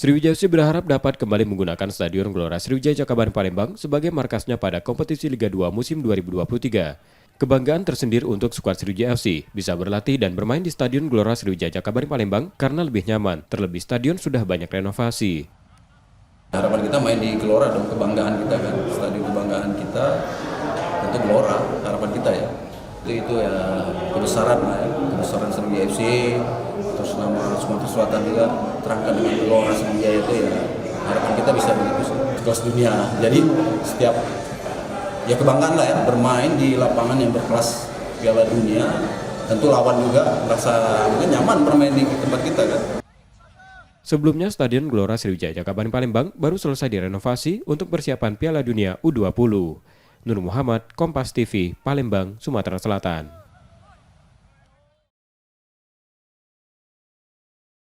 Sriwijaya FC berharap dapat kembali menggunakan Stadion Gelora Sriwijaya Jakabaring Palembang sebagai markasnya pada kompetisi Liga 2 musim 2023. Kebanggaan tersendiri untuk skuad Sriwijaya FC bisa berlatih dan bermain di Stadion Gelora Sriwijaya Jakabaring Palembang karena lebih nyaman, terlebih stadion sudah banyak renovasi. Harapan kita main di Gelora dong, kebanggaan kita kan, stadion kebanggaan kita tentu Gelora, harapan kita ya. Itu ya kebesaran lah ya, kebesaran Sriwijaya FC, terus nama Sumatera Selatan juga terangkat dengan Gelora Sriwijaya itu ya, harapan kita bisa begitu sih, kelas dunia. Jadi setiap ya kebanggaan lah ya, bermain di lapangan yang berkelas Piala Dunia, tentu lawan juga merasa nyaman bermain di tempat kita kan. Sebelumnya, Stadion Gelora Sriwijaya Jakabaring Palembang baru selesai direnovasi untuk persiapan Piala Dunia U20. Nur Muhammad, Kompas TV, Palembang, Sumatera Selatan.